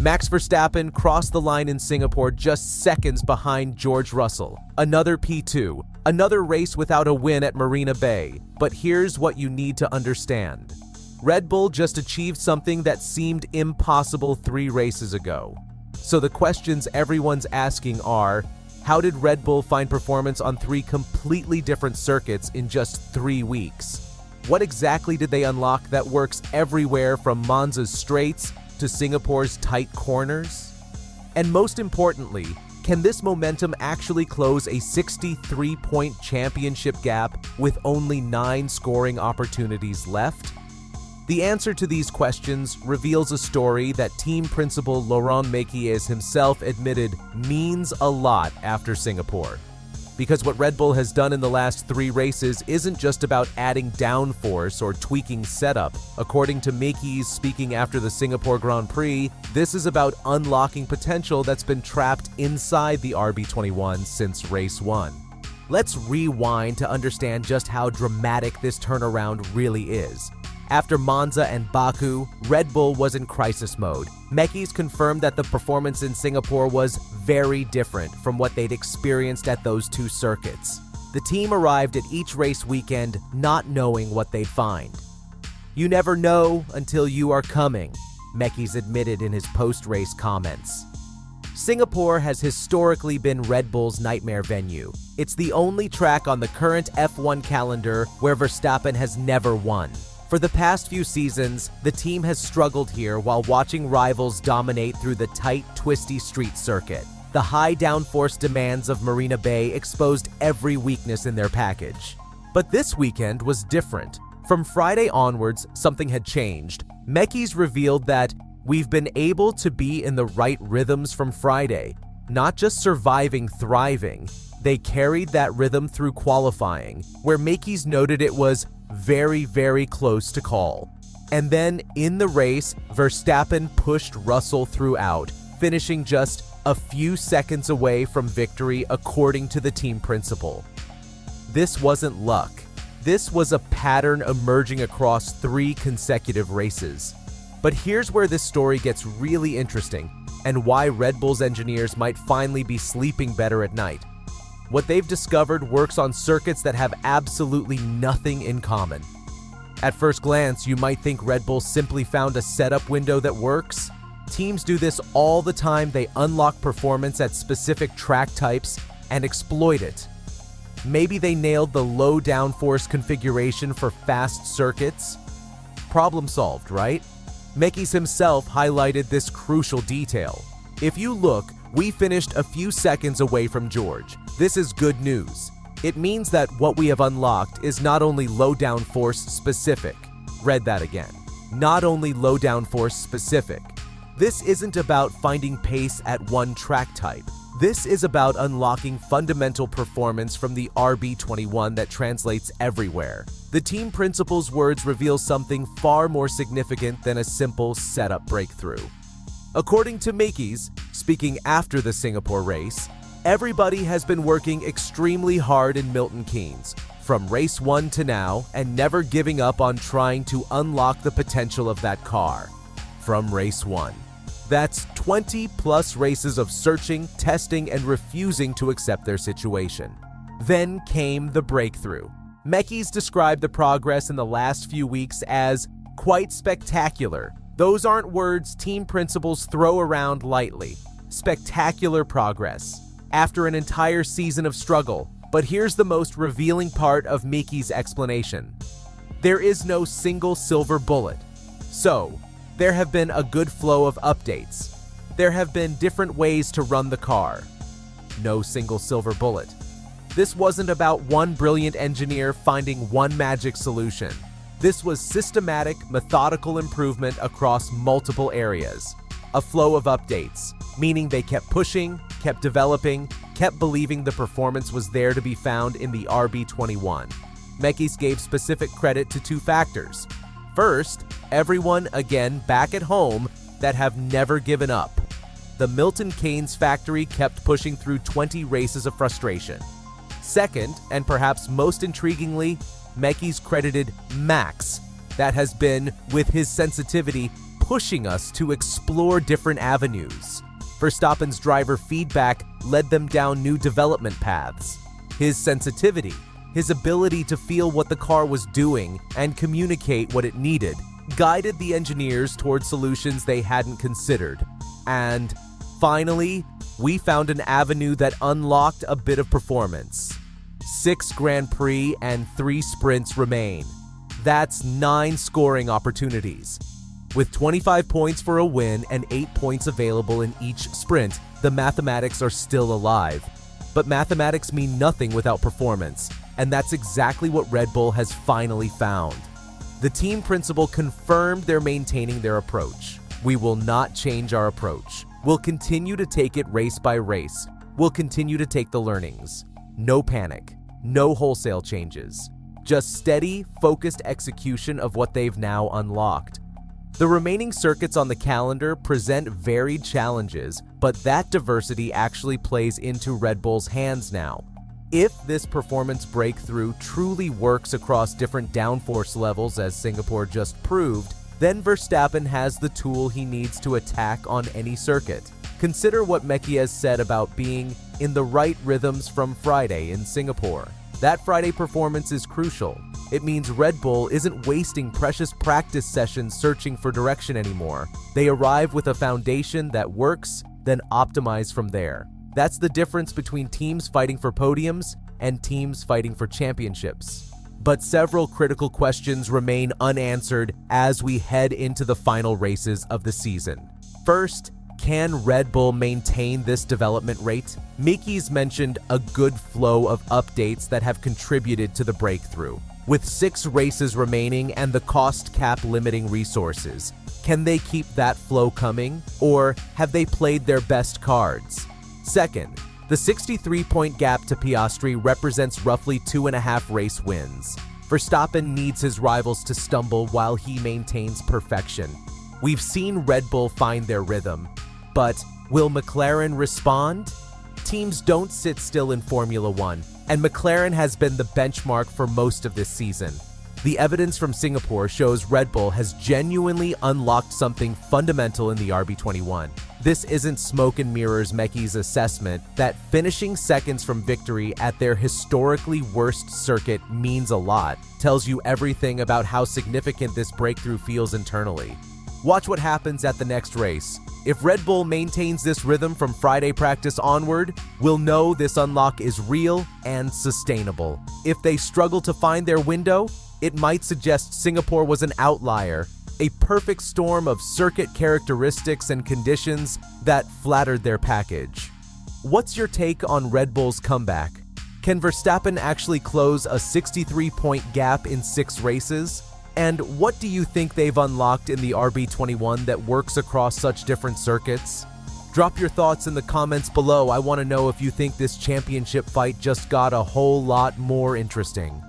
Max Verstappen crossed the line in Singapore just seconds behind George Russell. Another P2, another race without a win at Marina Bay. But here's what you need to understand. Red Bull just achieved something that seemed impossible 3 races ago. So the questions everyone's asking are, how did Red Bull find performance on 3 completely different circuits in just 3 weeks? What exactly did they unlock that works everywhere from Monza's straights to Singapore's tight corners? And most importantly, can this momentum actually close a 63-point championship gap with only 9 scoring opportunities left? The answer to these questions reveals a story that team principal Laurent Mekies himself admitted means a lot after Singapore. Because what Red Bull has done in the last 3 races isn't just about adding downforce or tweaking setup. According to Mekies speaking after the Singapore Grand Prix, this is about unlocking potential that's been trapped inside the RB21 since race 1. Let's rewind to understand just how dramatic this turnaround really is. After Monza and Baku, Red Bull was in crisis mode. Mekies confirmed that the performance in Singapore was very different from what they'd experienced at those 2 circuits. The team arrived at each race weekend not knowing what they'd find. "You never know until you are coming," Mekies admitted in his post-race comments. Singapore has historically been Red Bull's nightmare venue. It's the only track on the current F1 calendar where Verstappen has never won. For the past few seasons, the team has struggled here while watching rivals dominate through the tight, twisty street circuit. The high downforce demands of Marina Bay exposed every weakness in their package. But this weekend was different. From Friday onwards, something had changed. Mekies revealed that we've been able to be in the right rhythms from Friday, not just surviving, thriving. They carried that rhythm through qualifying, where Mekies noted it was very, very close to call. And then in the race, Verstappen pushed Russell throughout, finishing just a few seconds away from victory according to the team principal. This wasn't luck. This was a pattern emerging across 3 consecutive races. But here's where this story gets really interesting and why Red Bull's engineers might finally be sleeping better at night. What they've discovered works on circuits that have absolutely nothing in common. At first glance, you might think Red Bull simply found a setup window that works. Teams do this all the time. They unlock performance at specific track types and exploit it. Maybe they nailed the low downforce configuration for fast circuits. Problem solved, right? Mekies himself highlighted this crucial detail. If you look, we finished a few seconds away from George. This is good news. It means that what we have unlocked is not only low downforce specific. Read that again. Not only low downforce specific. This isn't about finding pace at one track type. This is about unlocking fundamental performance from the RB21 that translates everywhere. The team principal's words reveal something far more significant than a simple setup breakthrough. According to Mekies, speaking after the Singapore race, everybody has been working extremely hard in Milton Keynes, from race 1 to now, and never giving up on trying to unlock the potential of that car. From race 1. That's 20 plus races of searching, testing, and refusing to accept their situation. Then came the breakthrough. Mekies described the progress in the last few weeks as quite spectacular. Those aren't words team principals throw around lightly. Spectacular progress. After an entire season of struggle. But here's the most revealing part of Mekies' explanation. There is no single silver bullet. So, there have been a good flow of updates. There have been different ways to run the car. No single silver bullet. This wasn't about one brilliant engineer finding one magic solution. This was systematic, methodical improvement across multiple areas. A flow of updates, meaning they kept pushing, kept developing, kept believing the performance was there to be found in the RB21. Mekies gave specific credit to 2 factors. First, everyone, again, back at home, that have never given up. The Milton Keynes factory kept pushing through 20 races of frustration. Second, and perhaps most intriguingly, Mekies credited Max, that has been, with his sensitivity, pushing us to explore different avenues. Verstappen's driver feedback led them down new development paths. His sensitivity, his ability to feel what the car was doing and communicate what it needed, guided the engineers toward solutions they hadn't considered. And finally, we found an avenue that unlocked a bit of performance. 6 Grand Prix and 3 sprints remain. That's 9 scoring opportunities. With 25 points for a win and 8 points available in each sprint, the mathematics are still alive. But mathematics mean nothing without performance, and that's exactly what Red Bull has finally found. The team principal confirmed they're maintaining their approach. We will not change our approach. We'll continue to take it race by race. We'll continue to take the learnings. No panic, no wholesale changes. Just steady, focused execution of what they've now unlocked. The remaining circuits on the calendar present varied challenges, but that diversity actually plays into Red Bull's hands now. If this performance breakthrough truly works across different downforce levels, as Singapore just proved, then Verstappen has the tool he needs to attack on any circuit. Consider what Mekies said about being in the right rhythms from Friday in Singapore. That Friday performance is crucial. It means Red Bull isn't wasting precious practice sessions searching for direction anymore. They arrive with a foundation that works, then optimize from there. That's the difference between teams fighting for podiums and teams fighting for championships. But several critical questions remain unanswered as we head into the final races of the season. First, can Red Bull maintain this development rate? Mekies mentioned a good flow of updates that have contributed to the breakthrough. With 6 races remaining and the cost cap limiting resources, can they keep that flow coming, or have they played their best cards? Second, the 63-point gap to Piastri represents roughly 2.5 race wins. Verstappen needs his rivals to stumble while he maintains perfection. We've seen Red Bull find their rhythm, but will McLaren respond? Teams don't sit still in Formula One, and McLaren has been the benchmark for most of this season. The evidence from Singapore shows Red Bull has genuinely unlocked something fundamental in the RB21. This isn't smoke and mirrors. Mekies' assessment that finishing seconds from victory at their historically worst circuit means a lot, tells you everything about how significant this breakthrough feels internally. Watch what happens at the next race. If Red Bull maintains this rhythm from Friday practice onward, we'll know this unlock is real and sustainable. If they struggle to find their window, it might suggest Singapore was an outlier, a perfect storm of circuit characteristics and conditions that flattered their package. What's your take on Red Bull's comeback? Can Verstappen actually close a 63-point gap in 6 races? And what do you think they've unlocked in the RB21 that works across such different circuits? Drop your thoughts in the comments below. I want to know if you think this championship fight just got a whole lot more interesting.